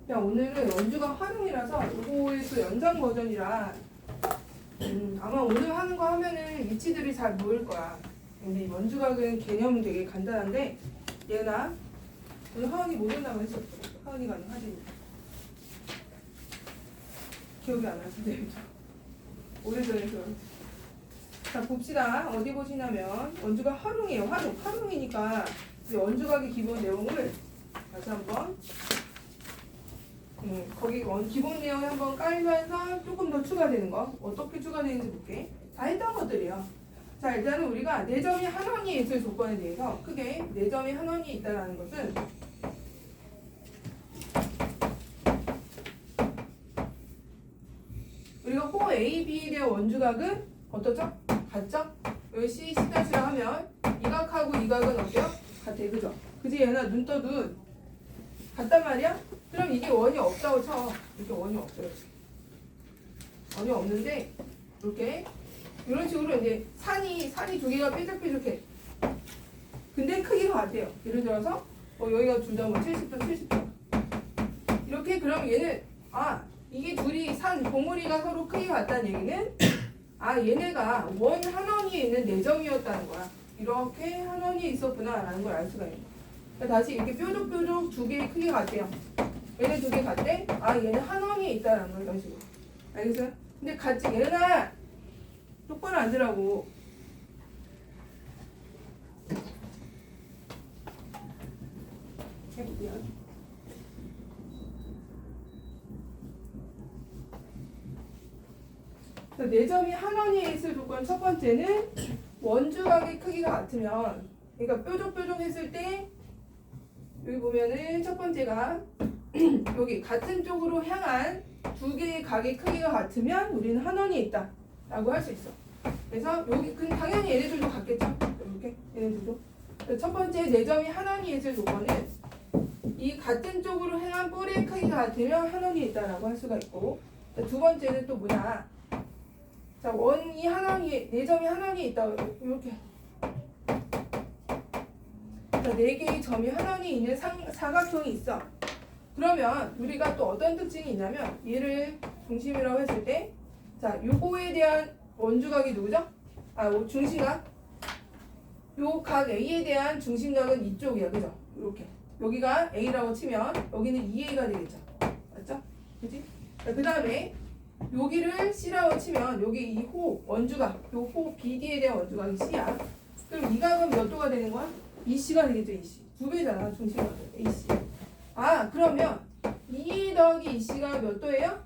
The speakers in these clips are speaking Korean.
야, 오늘은 원주가 활용이라서 이거의 또 연장 버전이라 아마 오늘 하는 거 하면은 위치들이 잘 모일 거야. 근데 이 원주각은 개념은 되게 간단한데 얘나 오늘 하은이 못 온다고 했었어. 하은이가 아니고 하진이. 기억이 안 나는데 오래전에 그런. 자 봅시다. 어디 보시냐면 원주가 활용이에요. 활용이니까 이제 원주각의 기본 내용을 다시 한번 거기 기본 내용에 한번 깔면서 조금 더 추가되는 거 어떻게 추가되는지 볼게. 다 했던 것들이에요. 자 일단은 우리가 4점이 한 원이 있을 조건에 대해서 크게 4점이 한 원이 있다는 것은 우리가 호 A, B에 대한 원주각은 어떠죠? 같죠? 여기 C, C'라 하면 이 각하고 이 각은 어때요? 같아, 그죠? 그지? 얘나 눈 떠 눈 같단 말이야? 그럼 이게 원이 없다고 쳐. 이렇게 원이 없어요. 원이 없는데 이렇게 이런 식으로 이제 산이 두 개가 삐죽삐죽해. 근데 크기가 같아요. 예를 들어서 여기가 둘 다 뭐 70도 70도 이렇게. 그럼 얘는 이게 둘이 산 봉우리가 서로 크기가 같다는 얘기는 얘네가 원 한 원이 있는 4점이었다는 거야. 이렇게 한 원이 있었구나 라는 걸 알 수가 있는 거야. 그러니까 다시 이렇게 뾰족뾰족 두 개의 크기가 같대요. 얘네 두 개 같대? 얘는 한 원이 있다는 거 이런 식으로. 알겠어요? 근데 같이 얘네가 똑바로 앉으라고. 해볼게요. 그래서 4점이 한 원이 있을 조건 첫 번째는 원주각의 크기가 같으면, 그러니까 뾰족뾰족 했을 때 여기 보면은 첫 번째가 여기 같은 쪽으로 향한 두 개의 각의 크기가 같으면 우리는 한 원이 있다 라고 할 수 있어. 그래서 여기 당연히 얘네들도 같겠죠. 이렇게 얘네들도. 첫 번째 4점이 한 원이 있을 조건은 이 같은 쪽으로 향한 뿔의 크기가 같으면 한 원이 있다라고 할 수가 있고, 두 번째는 또 뭐냐? 자, 원이 한 원이 4점이 한 원이 있다. 이렇게. 자, 4개의 점이 한 원이 있는 사각형이 있어. 그러면 우리가 또 어떤 특징이 있냐면 얘를 중심이라고 했을 때, 자, 요거에 대한 원주각이 누구죠? 중심각. 요 각 A에 대한 중심각은 이쪽이야, 그죠? 이렇게. 여기가 A라고 치면 여기는 2A가 되겠죠. 맞죠? 그지? 그 다음에 여기를 C라고 치면 여기 이 호 원주각, 요 호 BD에 대한 원주각이 C야. 그럼 이 각은 몇 도가 되는 거야? EC가 되겠죠, EC. 2배잖아, 중심각은 AC. 그러면 2A 더하기 EC가 몇 도예요?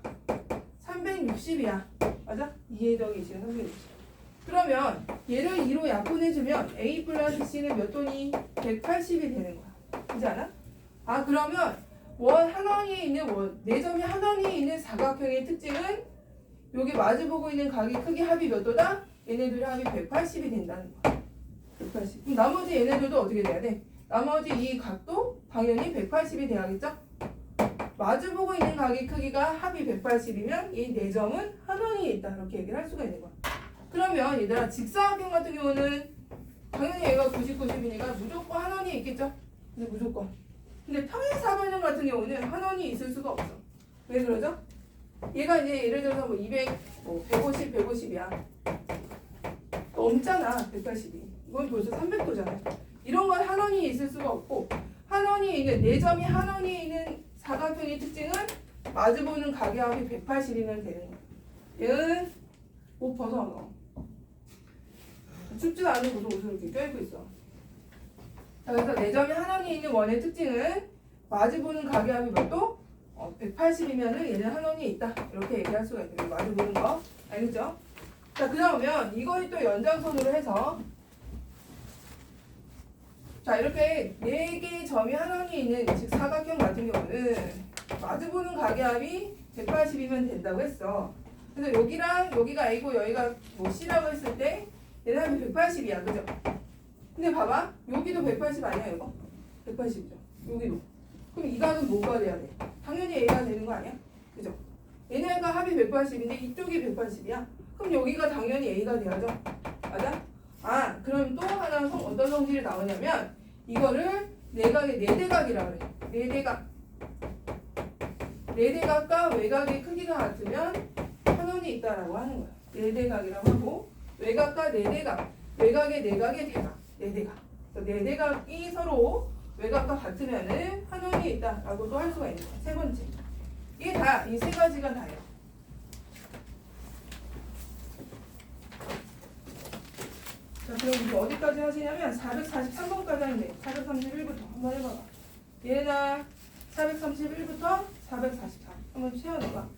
360이야. 맞아? 2A 더하기 EC가 360. 그러면 얘를 2로 약분해주면 A 플러스 C는 몇 도니? 180이 되는 거야. 그렇지 않아? 그러면 원 한 원이 있는 4점이 한 원이 있는 사각형의 특징은 여기 마주보고 있는 각의 크기 합이 몇 도다? 얘네들의 합이 180이 된다는 거야. 180. 그럼 나머지 얘네들도 어떻게 돼야 돼? 나머지 이 각도 당연히 180이 돼야겠죠? 마주보고 있는 각의 크기가 합이 180이면 이 4점은 한 원이 있다. 이렇게 얘기를 할 수가 있는 거야. 그러면 얘들아 직사각형 같은 경우는 당연히 얘가 90, 90이니까 무조건 한 원이 있겠죠? 근데 무조건. 근데 평행사변형 같은 경우는 한 원이 있을 수가 없어. 왜 그러죠? 얘가 이제 예를 들어서 200, 150, 150이야. 넘잖아, 180이. 이건 벌써 300도잖아. 이런 건 한 원이 있을 수가 없고, 한 원이 있는 4점이 한 원이 있는 사각형의 특징은 마주보는 각의 합이 180이면 되는 거야. 얘는 옷 벗어 너. 춥지도 않은 무슨 옷을 이렇게 껴입고 있어. 자, 그래서 4점이 한 원이 있는 원의 특징은 마주보는 각의 합이 몇 도? 180이면은 얘는 한 원이 있다. 이렇게 얘기할 수가 있는 거예요. 마주보는 거. 알겠죠? 자, 그러면 이걸 또 연장선으로 해서 자, 이렇게 4개의 점이 한 원이 있는 즉 사각형 같은 경우는 마주보는 각의 합이 180이면 된다고 했어. 그래서 여기랑 여기가 A고 여기가 C라고 했을 때 얘는 합이 180이야. 그죠? 근데 봐봐. 여기도 180 아니야, 이거? 180이죠. 여기도. 그럼 이 각은 뭐가 돼야 돼? 당연히 A가 되는 거 아니야? 그죠? 얘네가 합이 180인데 이쪽이 180이야. 그럼 여기가 당연히 A가 돼야죠. 맞아? 그럼 또 하나 어떤 성질이 나오냐면 이거를 내각의 4대각이라고 그래. 4대각. 내대각과 외곽의 크기가 같으면 한원이 있다라고 하는 거야. 내대각이라고 하고 외곽과 내대각, 외곽의 내각의 대각, 내대각. 내대각이 서로 외곽과 같으면은 한원이 있다라고도 할 수가 있는 거야. 세 번째. 이게 다 이 세 가지가 다예요. 자, 그럼 이제 어디까지 하시냐면 443번까지 하는데 431부터 한번 해봐봐. 얘나 431부터 444 한번 채워넣어봐.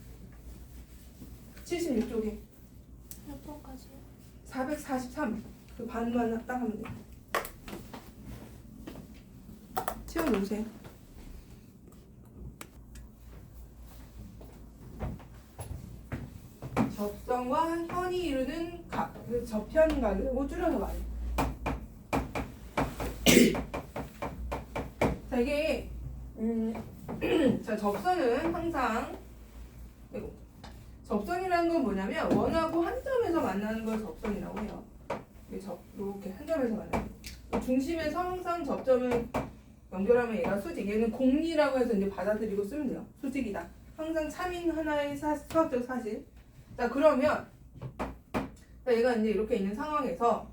76쪽에 몇 번까지요? 443 그 반만 딱 하면 돼. 채워놓으세요. 접선과 현이 이루는 각, 그 접현각이라고 줄여서 말해. 자, 이게 자, 접선은 항상 그리고 접선이라는 건 뭐냐면 원하고 한 점에서 만나는 걸 접선이라고 해요. 이렇게 한 점에서 만나는. 중심에서 항상 접점을 연결하면 얘가 수직. 얘는 공리라고 해서 이제 받아들이고 쓰면 돼요. 수직이다. 항상 3인 하나의 수학적 사실. 자, 그러면 자, 얘가 이제 이렇게 있는 상황에서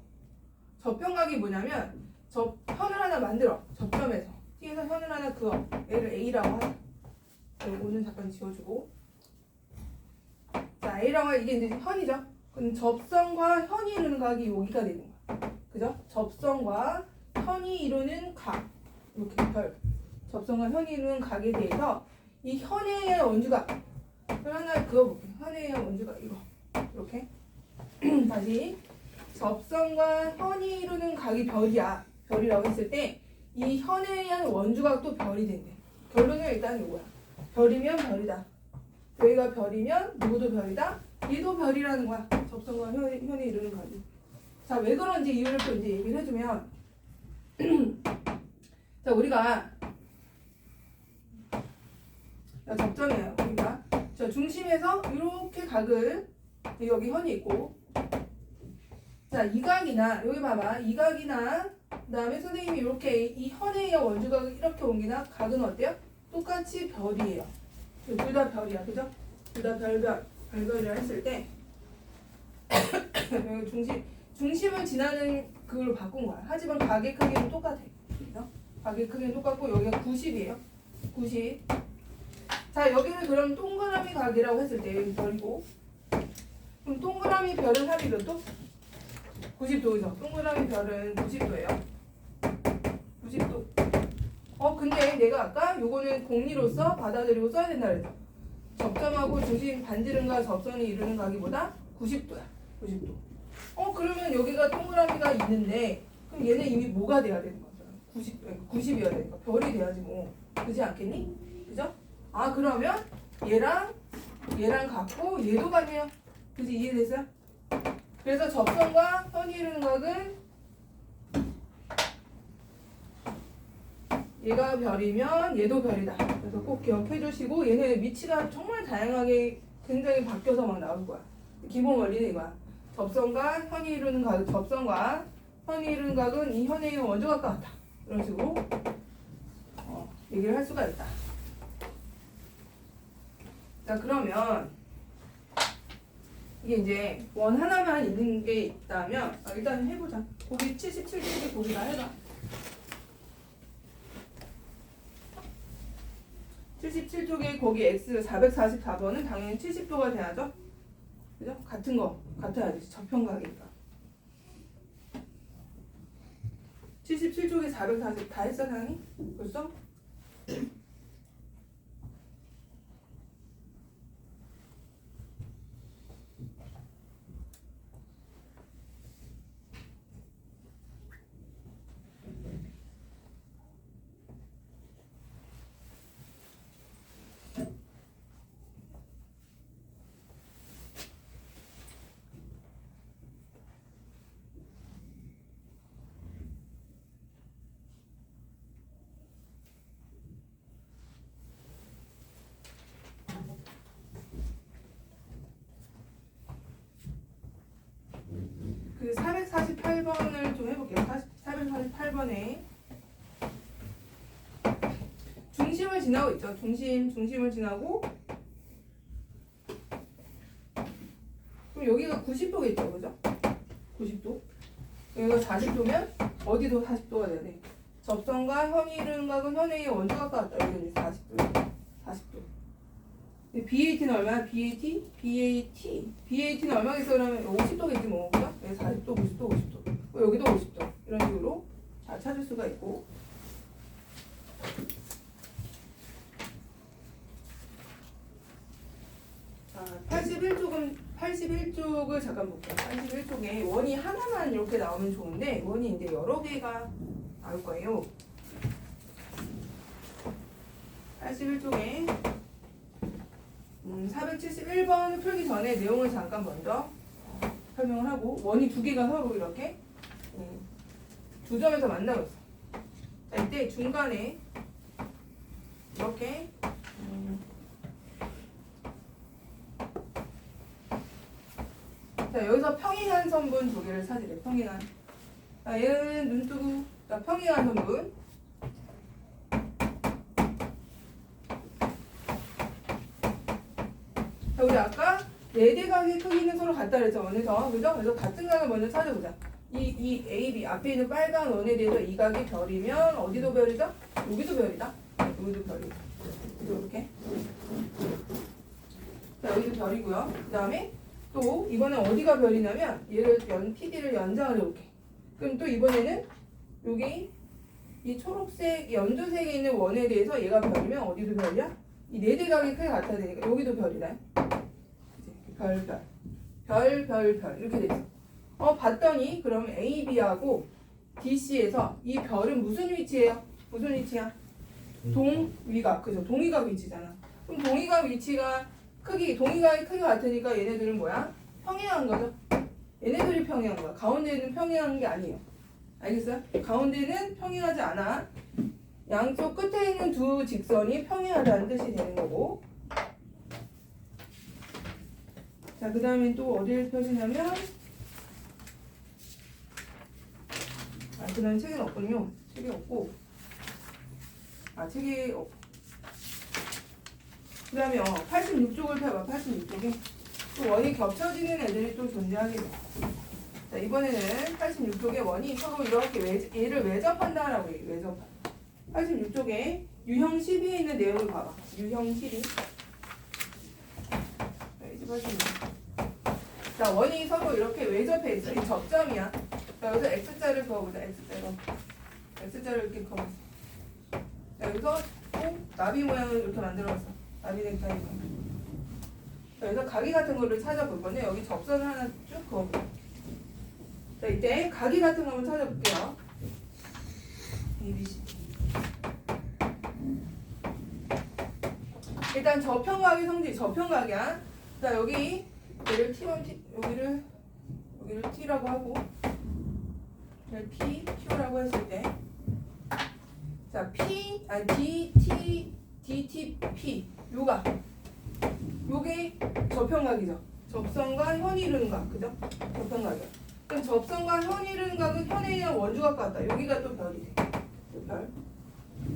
접현각이 뭐냐면 현을 하나 만들어. 접점에서 T에서 현을 하나 그어. 얘를 A라고 하자. O는 잠깐 지워주고. 자, A라고 하 이게 이제 현이죠. 그럼 접선과 현이 이루는 각이 여기가 되는 거야. 그죠? 접선과 현이 이루는 각. 이렇게 별. 접선과 현이 이루는 각에 대해서 이 현에 의한 원주각을 하나 그어볼게요. 현에 의한 원주각 이거. 이렇게. 다시. 접선과 현이 이루는 각이 별이야. 별이라고 했을 때 이 현에 의한 원주각도 별이 된대. 결론은 일단 이거야. 별이면 별이다. 여기가 별이면 누구도 별이다. 얘도 별이라는 거야. 접선과 현이 이루는 각이. 자, 왜 그런지 이유를 또 이제 얘기를 해주면 자, 우리가 접점이에요. 우리가 자, 중심에서 이렇게 각을 여기 현이 있고 자, 이 각이나 여기 봐봐. 이 각이나 그다음에 선생님이 이렇게 이 현에 의한 원주각을 이렇게 옮기나 각은 어때요? 똑같이 별이에요. 둘 다 별이야. 그죠? 둘 다 별별이라 했을 때 중심을 지나는 그걸로 바꾼 거야. 하지만 각의 크기는 똑같아. 그죠? 각의 크기는 똑같고 여기가 90이에요. 90. 자, 여기는 그럼 동그라미 각이라고 했을 때 여기 별이고 그럼 동그라미 별은 합이 몇 도? 90도죠. 동그라미 별은 90도예요. 90도. 근데 내가 아까 요거는 공리로서 받아들이고 써야 된다 그랬죠. 접점하고 중심 반지름과 접선이 이루는 각이보다 90도야. 90도. 그러면 여기가 동그라미가 있는데 그럼 얘는 이미 뭐가 돼야 되는 거잖아. 90이어야 되니까 별이 돼야지 뭐. 그렇지 않겠니? 그죠? 아, 그러면 얘랑 같고 얘도 같네요. 그지? 이해됐어요? 그래서 접선과 현이 이루는 각은 얘가 별이면 얘도 별이다. 그래서 꼭 기억해 주시고 얘는 위치가 정말 다양하게 굉장히 바뀌어서 막 나올 거야. 기본 원리는 이거야. 접선과 현이 이루는 각, 접선과 현이 이루는 각은 이 현의 원주각과 같다. 이런 식으로 얘기를 할 수가 있다. 자, 그러면 이게 이제 원 하나만 있는 게 있다면 일단 해보자. 고기 77쪽에 고기다 해봐. 77쪽에 거기 X 444번은 당연히 70도가 돼야죠. 그죠? 같은 거 같아야지. 접현각이니까. 77쪽에 440 다 했어, 당연히? 벌써? 그 448번을 좀 해볼게요. 448번에 중심을 지나고 있죠. 중심을 지나고. 그럼 여기가 90도겠죠, 그죠? 90도. 여기가 40도면 어디도 40도가 돼야 돼. 접선과 현이 이루는 각은 현의 원주각 같다. 여기는 40도. 40도. BAT는 얼마야? BAT는 얼마겠어? 그러면 50도겠지 뭐. 그죠? 여기 40도, 90도, 50도. 여기도 50도. 이런 식으로 잘 찾을 수가 있고. 자, 81쪽을 잠깐 볼게요. 81쪽에 원이 하나만 이렇게 나오면 좋은데 원이 이제 여러 개가 나올 거예요. 81쪽에 471번을 풀기 전에 내용을 잠깐 먼저 설명을 하고 원이 두 개가 서로 이렇게 두 점에서 만나고 있어. 자, 이때 중간에 이렇게 자, 여기서 평행한 선분 두 개를 찾으래. 평행한. 자, 얘는 눈 뜨고. 자, 평행한 선분. 자, 우리 아까 네 대각의 크기는 서로 같다 그랬죠. 원에서. 그죠? 그래서 같은 각을 먼저 찾아보자. 이 AB 앞에 있는 빨간 원에 대해서 이 각이 별이면 어디도 별이죠? 여기도 별이다. 여기도 별이다. 이렇게. 자, 여기도 별이고요. 그 다음에 또 이번엔 어디가 별이냐면 얘를 PD를 연장을 해볼게. 그럼 또 이번에는 여기 이 초록색 연두색에 있는 원에 대해서 얘가 별이면 어디도 별이야? 이 네 대각이 크게 같아야 되니까 여기도 별이네. 별 이렇게 돼 있어. 봤더니 그럼 A, B하고 D, C에서 이 별은 무슨 위치예요? 무슨 위치야? 동위각, 그죠? 동위각 위치잖아. 그럼 동위각 위치가 동위각의 크기가 같으니까 얘네들은 뭐야? 평행한 거죠. 얘네들이 평행한 거야. 가운데는 평행한 게 아니에요. 알겠어요? 가운데는 평행하지 않아. 양쪽 끝에 있는 두 직선이 평행하다는 뜻이 되는 거고. 자, 그 다음에 또 어디를 펴시냐면 그 다음에 책은 없군요. 책이 없고 책이 없고 그 다음에 86쪽을 펴봐. 86쪽에 또 원이 겹쳐지는 애들이 또 존재하게 돼. 자, 이번에는 86쪽에 원이 서로 이렇게 얘를 외접한다라고 해요. 외접한. 86쪽에 유형 12에 있는 내용을 봐봐. 유형 12. 자, 이제 86. 자, 원이 서로 이렇게 외접해 있어. 이 접점이야. 자, 여기서 X자를 그어보자. X자를 이렇게 그어봤어. 자, 여기서 또 나비 모양을 이렇게 만들어봤어. 나비 넥타이. 자, 여기서 각이 같은 거를 찾아볼 건데 여기 접선을 하나 쭉 그어볼게요. 자, 이때 각이 같은 거 한번 찾아볼게요. A, B, C. 일단 저평각의 성질, 저평각이야. 자, 여기 얘를 T만 여기를 T라고 하고 얘를 Q라고 했을 때 자, DTP 요게 저평각이죠. 접선과 현이 이루는 각, 그죠? 저평각이야. 그럼 접선과 현이 이루는 각은 현에 있는 원주각 같다. 여기가 또 별이 돼. 또 별.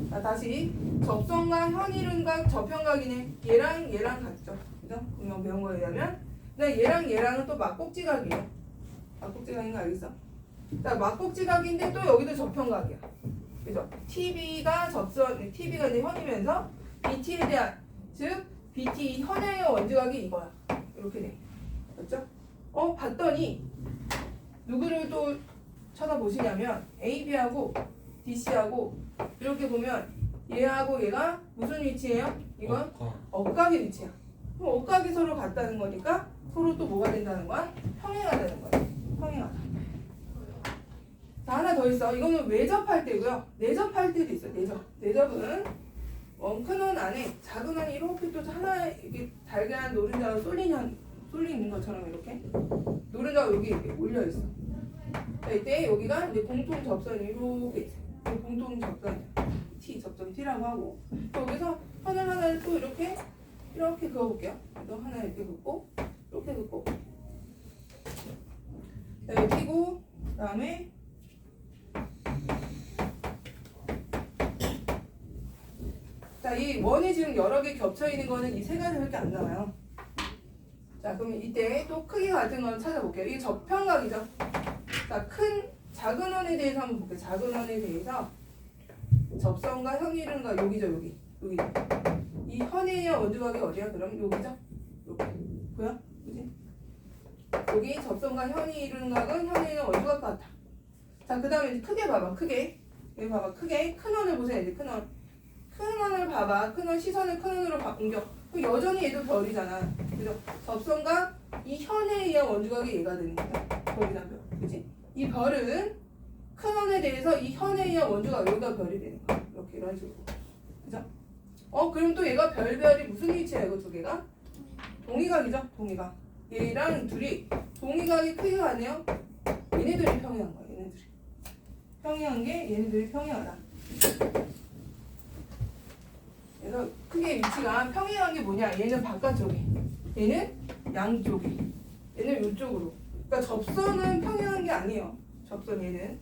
자, 다시 접선과 현이 이루는 각 저평각이네. 얘랑 같죠. 그죠? 분명 배운 거에 의하면. 근데 얘랑은 또 막꼭지각이에요. 막꼭지각인 거 알겠어? 자, 막꼭지각인데 또 여기도 저평각이야. 그죠? TB가 이제 현이면서 BT에 대한, 즉 BT 현의 원주각이 이거야. 이렇게 돼. 맞죠? 봤더니 누구를 또 쳐다보시냐면 AB하고 DC하고 이렇게 보면 얘하고 얘가 무슨 위치예요? 이건 억각의 위치야. 그럼 억각이 서로 같다는 거니까 서로 또 뭐가 된다는 거야? 평행하다는 거야. 평행하다. 자, 하나 더 있어. 이거는 외접할 때고요. 내접할 때도 있어. 내접은 큰 원 안에 작은 원이 이렇게 또 하나 이렇게 달걀 노른자가 쏠리는 것처럼 이렇게 노른자가 여기 이렇게 올려 있어. 자, 이때 여기가 이제 공통 접선이 이렇게 있어. 공통 접선 접점 T라고 하고 여기서 선을 하나를 또 이렇게 그어볼게요. 또 하나 이렇게 긋고 이렇게 긋고 자, 여기 T고 그다음에 자, 자, 이 원이 지금 여러 개 겹쳐 있는 거는 이 세 가지밖에 안 나와요. 자, 그러면 이때 또 크기 같은 건 찾아볼게요. 이게 접평각이죠. 자, 작은 원에 대해서 한번 볼게요. 작은 원에 대해서 접선과 현이른각 여기죠, 여기. 이 현에 의한 원주각이 어디야? 그럼 여기죠? 여기. 보여? 그지? 여기 접선과 현이 이루는 각은 현에 의한 원주각 같아. 자, 그 다음에 이제 크게 봐봐. 크게. 여기 봐봐. 크게. 큰 원을 보세요. 이제 큰 원. 큰 원을 봐봐. 큰 원 시선을 큰 원으로 옮겨. 그럼 여전히 얘도 별이잖아. 그죠? 접선과 이 현에 의한 원주각이 얘가 되는 거야. 별이다, 별. 그지? 이 별은 큰 원에 대해서 이 현에 의한 원주각 여기가 별이 되는 거야. 이렇게 이런 식으로. 그죠? 그럼 또 얘가 별이 무슨 위치야, 이거 두 개가? 동의각이죠? 동의각. 얘랑 둘이 동의각이 크기가 아니에요? 얘네들이 평행한 거야, 얘네들이. 평행한 게 얘네들이 평행하다. 그래서 크게 위치가 평행한 게 뭐냐? 얘는 바깥쪽에, 얘는 양쪽에, 얘는 이쪽으로. 그러니까 접선은 평행한 게 아니에요. 접선 얘는.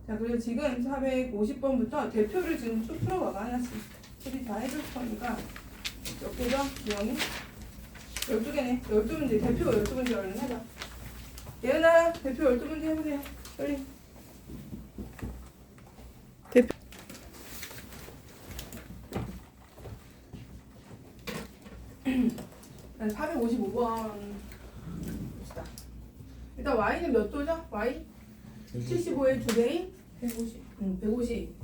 자, 그리고 지금 450번부터 대표를 지금 쭉 풀어봐봐. 하나씩. 우리 다 해줄 거니까. 몇 개죠? 유형이? 12개네. 12문제. 대표 12문제 얼른 해봐. 예은아, 대표 12문제 해보세요. 빨리. 대표. 455번 봅시다. 일단 y는 몇 도죠? y? 75의 2배인 150. 150.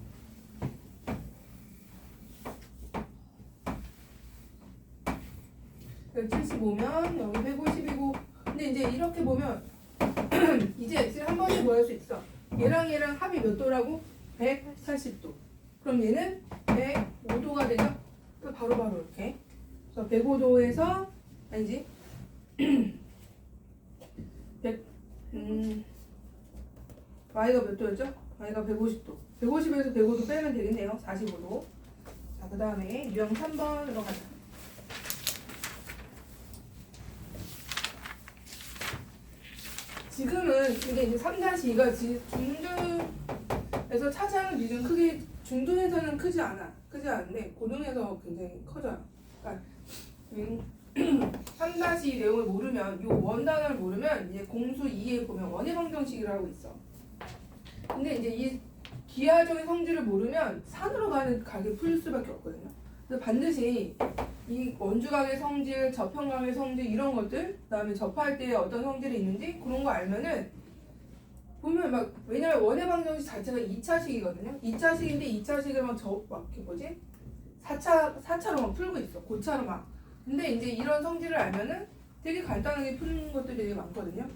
그러니까 75면 여기 150이고. 근데 이제 이렇게 보면 이제 x를 한 번에 구할 수 있어. 얘랑 합이 몇 도라고? 180도. 그럼 얘는 105도가 되죠? 또 바로 이렇게. 그래서 105도에서 아니지? 100 y가 몇 도였죠? y가 150도. 150에서 105도 빼면 되겠네요. 45도. 자, 그 다음에 유형 3번으로 가자. 지금은 이게 이제 3-2가 중등에서 차지하는 비중은 크게 중등에서는 크지 않아. 크지 않은데 고등에서 굉장히 커져요. 그러니까 3-2 내용을 모르면 이 원단을 모르면 이제 공수 2에 보면 원의 방정식이라고 있어. 근데 이제 이 기하적인 성질을 모르면 산으로 가는 각을 풀 수밖에 없거든요. 그래서 반드시 이 원주각의 성질, 접형각의 성질 이런 것들, 그다음에 접할 때 어떤 성질이 있는지 그런 거 알면은 보면 막 왜냐면 원의 방정식 자체가 2차식이거든요. 2차식인데 2차식을 막 뭐지? 4차로 막 풀고 있어. 고차로 막. 근데 이제 이런 성질을 알면은 되게 간단하게 푸는 것들이 되게 많거든요.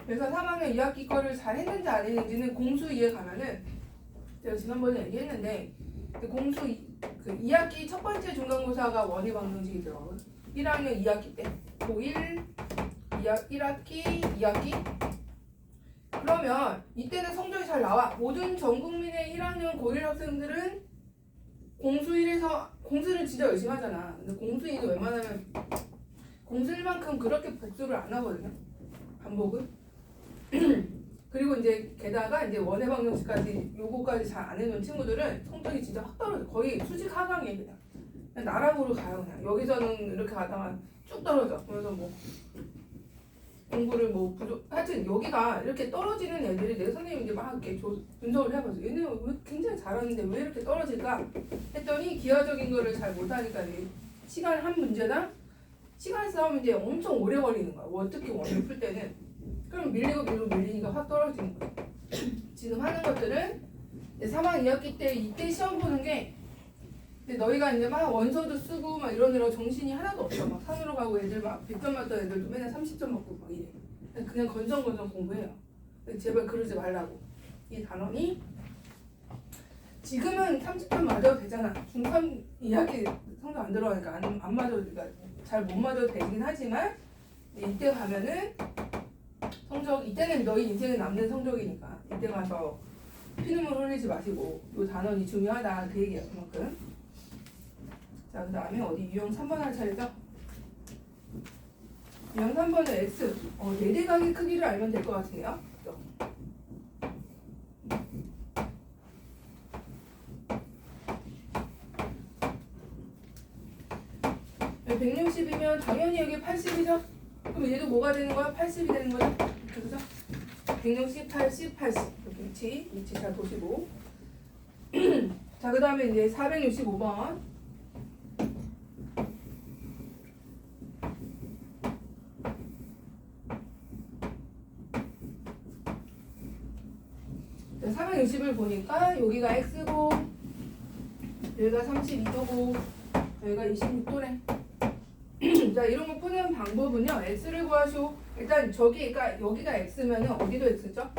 그래서 3학년 2학기 거를 잘 했는지 안 했는지는 공수 2에 가면은 제가 지난번에 얘기했는데 공수 2학기 첫 번째 중간고사가 원의 방정식이더라고요. 1학년 2학기 때 고1 1학기 2학기 그러면 이때는 성적이 잘 나와. 모든 전 국민의 1학년 고1 학생들은 공수 1에서 공수를 진짜 열심히 하잖아. 근데 공수 2는 웬만하면 공수 1만큼 그렇게 복습을 안 하거든요. 반복은. 그리고 이제 게다가 이제 원의 방정식까지 요거까지 잘 안 해놓은 친구들은 성적이 진짜 확 떨어져. 거의 수직 하강이에요. 그냥 나락으로 가요. 그냥 여기서는 이렇게 가다가 쭉 떨어져. 그래서 뭐 공부를 뭐 하여튼 여기가 이렇게 떨어지는 애들이 내 선생님이 이제 막 이렇게 분석을 해봐서 얘는 왜 굉장히 잘하는데 왜 이렇게 떨어질까 했더니 기하적인 거를 잘 못하니까 시간 한 문제당 시간 싸움이 이제 엄청 오래 걸리는 거야. 특히 원을 풀 때는. 그럼 밀리니까 확 떨어지는 거야. 지금 하는 것들은 3학 2학기 때 이때 시험 보는 게 근데 너희가 이제 막 원서도 쓰고 막 이러느라 정신이 하나도 없어. 막 산으로 가고 애들 막 100점 맞던 애들도 맨날 30점 맞고 막 이래. 그냥 건성건성 공부해요. 제발 그러지 말라고. 이 단원이 지금은 30점 맞아도 되잖아. 중3 2학기 성적 안 들어가니까 안 맞아도 그러니까 잘 못 맞아도 되긴 하지만 이때 가면은 성적 이때는 너희 인생에 남는 성적이니까 이때 가서 피눈물 흘리지 마시고 이 단원이 중요하다 그 얘기야 그만큼. 자, 그 다음에 어디 유형 3번 할 차례죠? 유형 3번은 x. 내대각의 크기를 알면 될 것 같은데요. 그죠? 여기 160이면 당연히 여기 80이죠? 그럼 얘도 뭐가 되는 거야? 80이 되는 거죠? 그죠? 160, 80, 80. 이렇게 위치 잘 보시고. 자, 그 다음에 이제 465번. 자, 460을 보니까 여기가 x고, 여기가 32도고, 여기가 26도래. 자, 이런 거 푸는 방법은요. x를 구하시오. 일단 저기가 여기가 x면은 어디도 x죠?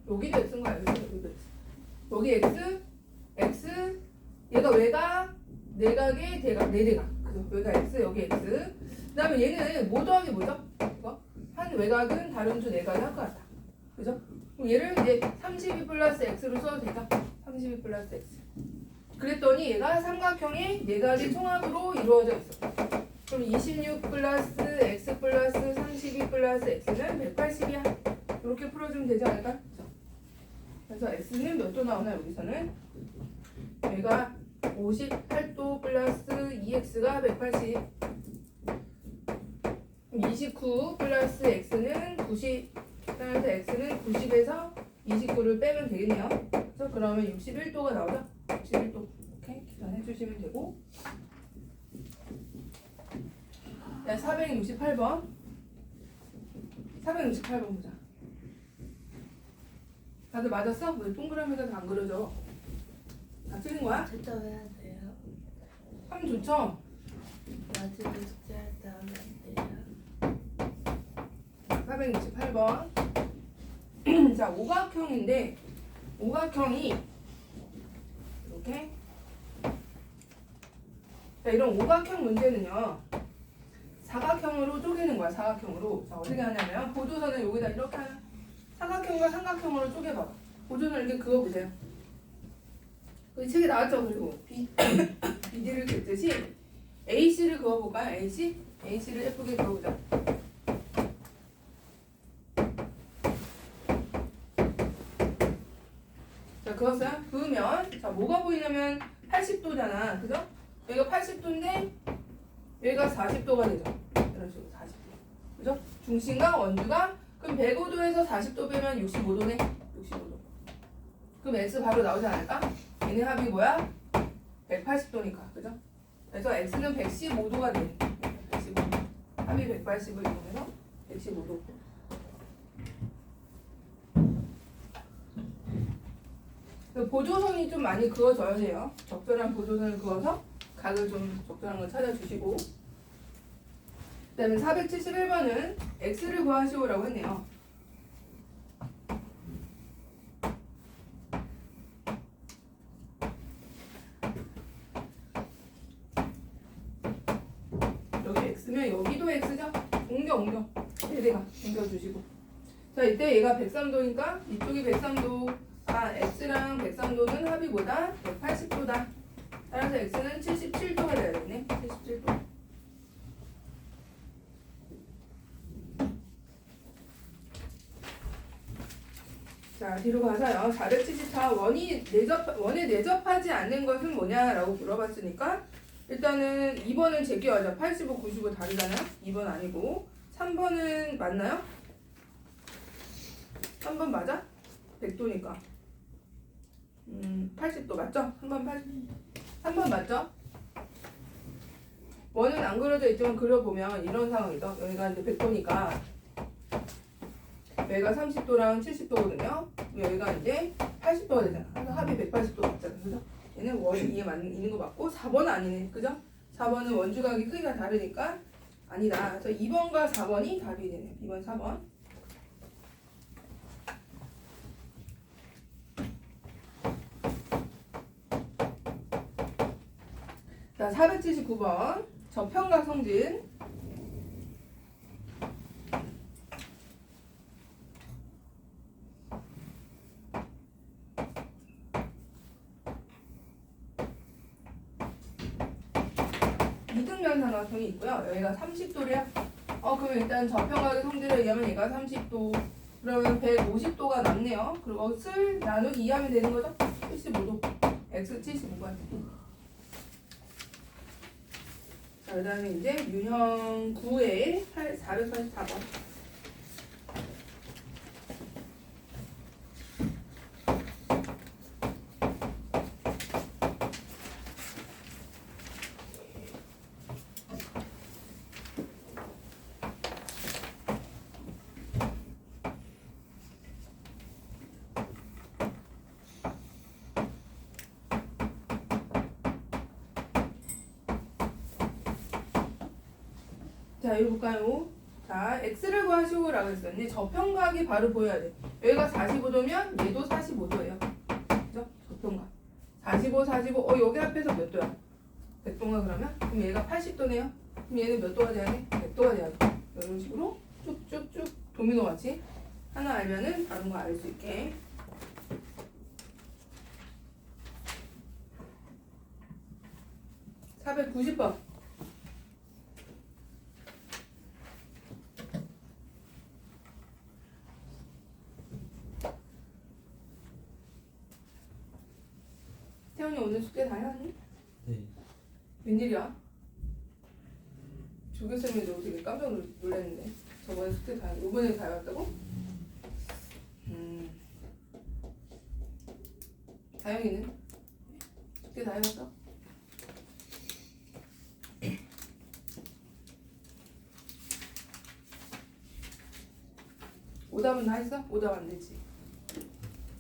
여기도 x인 거 알죠? 여기도 x. 여기 x, x, 얘가 외곽, 내각의 대각, 내대각. 그죠? 여기가 x, 여기 x. 그다음에 얘는 뭐 더하기 뭐죠? 이거 한 외곽은 다른 두 내각이 할 것 같다. 그죠? 그럼 얘를 이제 32 플러스 x로 써도 되죠? 32 플러스 x. 그랬더니 얘가 삼각형의 내각의 총합으로 이루어져 있어. 그럼 26 플러스 x 플러스 32 플러스 x는 180이야. 이렇게 풀어주면 되지 않을까? 그래서 x는 몇 도 나오나 여기서는? 얘가 58도 플러스 2x가 180. 29 플러스 x는 90. 따라서 x는 90에서 29를 빼면 되겠네요. 그래서 그러면 61도가 나오죠? 61도. 이렇게 계산해 주시면 되고. 자, 468번. 468번 보자. 다들 맞았어? 왜 동그라미가 다 안 그려져? 다 틀린 거야? 진짜 해야 돼요? 하면 좋죠? 나중에 숙제할 때 하면 안 돼요? 468번. 자, 오각형인데 오각형이 이렇게. 자, 이런 오각형 문제는요. 사각형으로 쪼개는 거야. 사각형으로. 자, 어떻게 하냐면 보조선을 여기다 이렇게 하나. 사각형과 삼각형으로 쪼개봐. 보조선을 이렇게 그어보세요. 이 책에 나왔죠. 그리고 BD를 긋듯이 AC를 그어볼까요? AC? AC를 예쁘게 그어보자. 자, 그었어요? 그으면 자, 뭐가 보이냐면 80도잖아. 그죠? 여기가 80도인데 여기가 40도가 되죠. 이런 식으로 40도. 그죠? 중심과 원주가 그럼 105도에서 40도 빼면 65도네. 65도. 그럼 x 바로 나오지 않을까? 얘네 합이 뭐야? 180도니까. 그죠? 그래서 x는 115도가 돼. 115도. 합이 180을 이용해서 115도. 보조선이 좀 많이 그어져야 돼요. 적절한 보조선을 그어서 각을 좀 적절한 걸 찾아주시고. 그 다음에 471번은 x를 구하시오라고 했네요. 여기 x면 여기도 x죠? 옮겨. 대대가 옮겨주시고. 자, 이때 얘가 103도니까 이쪽이 103도. x랑 103도는 합이 뭐다? 180도다. 따라서 x는 77도가 돼야 되겠네. 77도. 자, 뒤로 가서요. 474 원에 내접하지 않는 것은 뭐냐라고 물어봤으니까 일단은 2번은 제껴하자. 85, 95 다르잖아요. 2번 아니고 3번은 맞나요? 3번 맞아? 100도니까 80도 맞죠? 3번 80. 3번 맞죠? 원은 안 그려져 있지만 그려보면 이런 상황이죠. 여기가 이제 100도니까 여기가 30도랑 70도거든요. 여기가 이제 80도가 되잖아. 그래서 합이 180도 맞잖아. 그죠? 얘는 원이 있는 거 맞고 4번은 아니네. 그죠? 4번은 원주각이 크기가 다르니까 아니다. 그래서 2번과 4번이 답이 되네요. 2번, 4번. 자, 479번. 저평각 성진. 이등변 삼각형이 있고요. 여기가 30도래요. 그럼 일단 저평각의 성질에 의하면 얘가 30도. 그러면 150도가 남네요. 그것을 나누기 2 하면 되는 거죠? 75도. x 75가 돼. 자, 그 다음에 이제 유형 9의 484번. 자, 이거 볼까요? 자, x를 구하시오라고 했었는데 저평각이 바로 보여야 돼. 여기가 45도면 얘도 45도예요. 그죠? 저평각. 45, 45. 여기 앞에서 몇 도야? 100도인가 그러면? 그럼 얘가 80도네요. 그럼 얘는 몇 도가 돼야 돼? 100도가 돼야 돼. 이런 식으로 쭉쭉쭉 도미노 같이 하나 알면은 다른 거 알 수 있게. (490번) 태훈이 오늘 숙제 다 해왔니? 네. 웬일이야? 조교쌤이 되게 깜짝 놀랐는데 저번에 숙제 다 이번에 다 해왔다고? 다영이는? 숙제 다 해왔어? 오답은 다 했어? 오답 안 되지.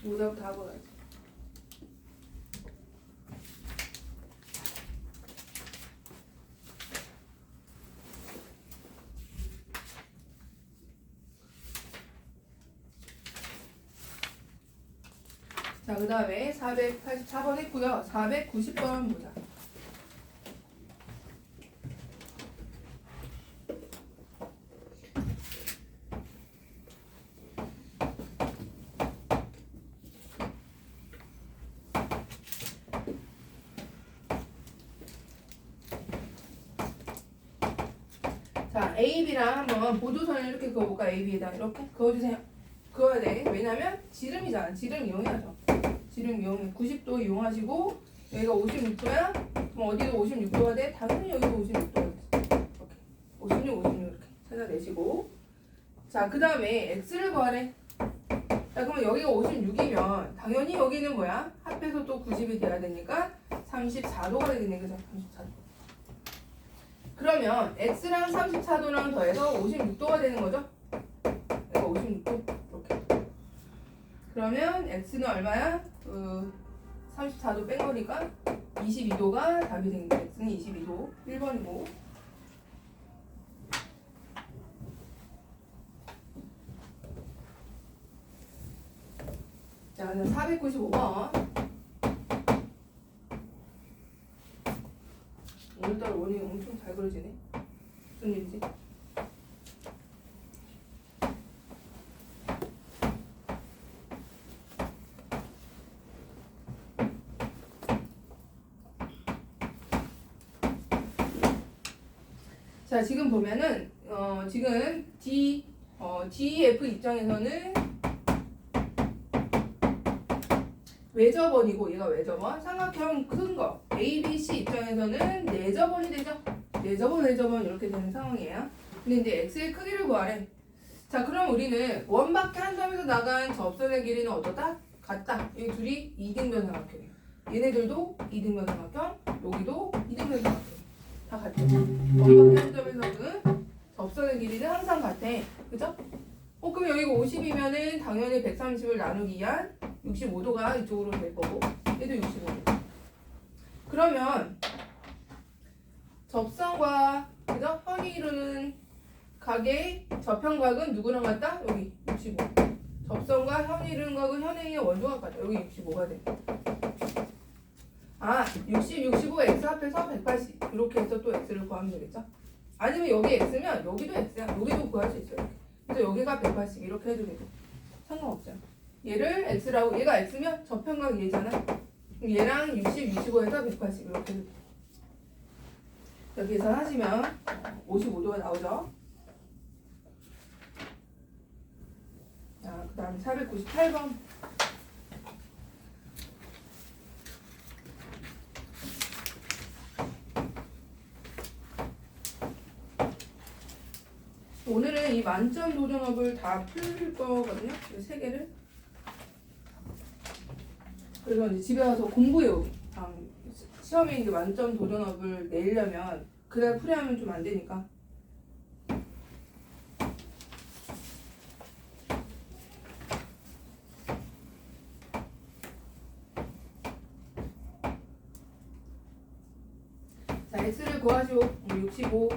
오답 다 하고 가야지. 자, 그 다음에 484번 했고요. 490번 보자. 자, A, B랑 한번 보조선을 이렇게 그어볼까? A, B에다 이렇게 그어주세요. 그어야 돼. 왜냐면 지름이잖아. 지름 이용해야죠. 지름 이용해. 90도 이용하시고 여기가 56도야? 그럼 어디도 56도가 돼? 당연히 여기도 56도가 돼. 이렇게 56, 56 이렇게 찾아내시고 자, 그 다음에 X를 구하래. 자, 그러면 여기가 56이면 당연히 여기는 뭐야? 합해서 또 90이 돼야 되니까 34도가 되겠네. 그죠? 34도. 그러면 X랑 34도랑 더해서 56도가 되는 거죠? 여기가 56도. 이렇게. 그러면 X는 얼마야? 34도 뺀 거니까 22도가 답이 됩니다. X는 22도. 1번이고. 자, 495번. 오늘따라 원이 엄청 잘 그려지네. 무슨 일이지? 자, 지금 보면은 지금 DEF 입장에서는 외접원이고 얘가 외접원. 삼각형 큰 거 ABC 입장에서는 내접원이 되죠. 내접원 이렇게 되는 상황이에요. 근데 이제 x의 크기를 구하래. 자, 그럼 우리는 원밖에 한 점에서 나간 접선의 길이는 어떠다? 같다. 이 둘이 이등변 삼각형이에요. 얘네들도 이등변 삼각형, 여기도 이등변 삼각형. 다 같아. 원밖에 한 점에서는 접선의 길이는 항상 같아. 그죠? 그럼 여기가 50이면은 당연히 130을 나누기 위한 65도가 이쪽으로 될 거고 얘도 65도. 그러면 접선과 그죠? 현이 이루는 각의 저평각은 누구랑 같다? 여기 65. 접선과 현이 이루는 각은 현행의 원조각 같다. 여기 65가 돼. 60, 65, x 합해서 180 이렇게 해서 또 x를 구하면 되겠죠? 아니면 여기 x면 여기도 x야. 여기도 구할 수 있어요. 그래서 여기가 180 이렇게 해도 되고 상관없죠. 얘를 x라고, 얘가 x면 저평각 얘잖아. 그럼 얘랑 60, 65에서 180 이렇게 해도 돼. 여기서 하시면 55도가 나오죠. 다음 498번. 오늘은 이 만점 도전업을 다 풀 거거든요. 이 세 개를. 그래서 이제 집에 와서 공부해요. 다음 시험에 이제 만점 도전업을 내려면 그날 풀이하면 좀 안 되니까. 자, x를 구하시오. 65,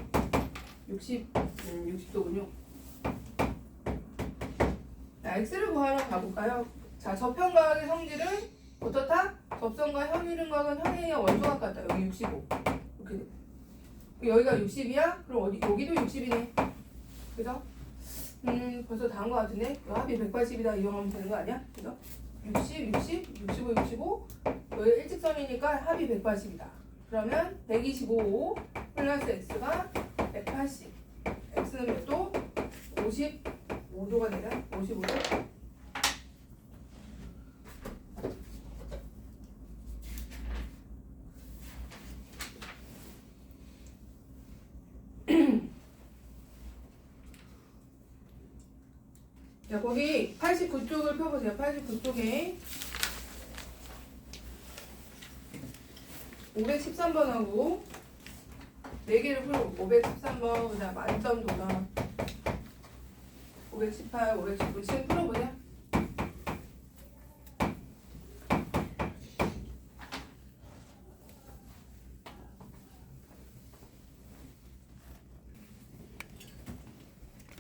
60도군요. 자, x를 구하러 가볼까요? 자, 저편각의 성질은 어떻다? 접선과 현이름각은 현의 원소각 같다. 여기 65. 이렇게 돼. 여기가 60이야? 그럼 어디 여기도 60이네. 그죠? 벌써 다 한 것 같은데? 합이 180이다 이용하면 되는 거 아니야? 그죠? 60, 65, 65. 여기 일직선이니까 합이 180이다. 그러면 125 플러스 x가 180. x는 몇 도? 55도가 되냐? 55도? 자, 거기 89쪽을 펴보세요. 89쪽에 513번하고 4개를 풀고 513번, 그 다음 만점 도전 518, 519 지금 풀어보세요.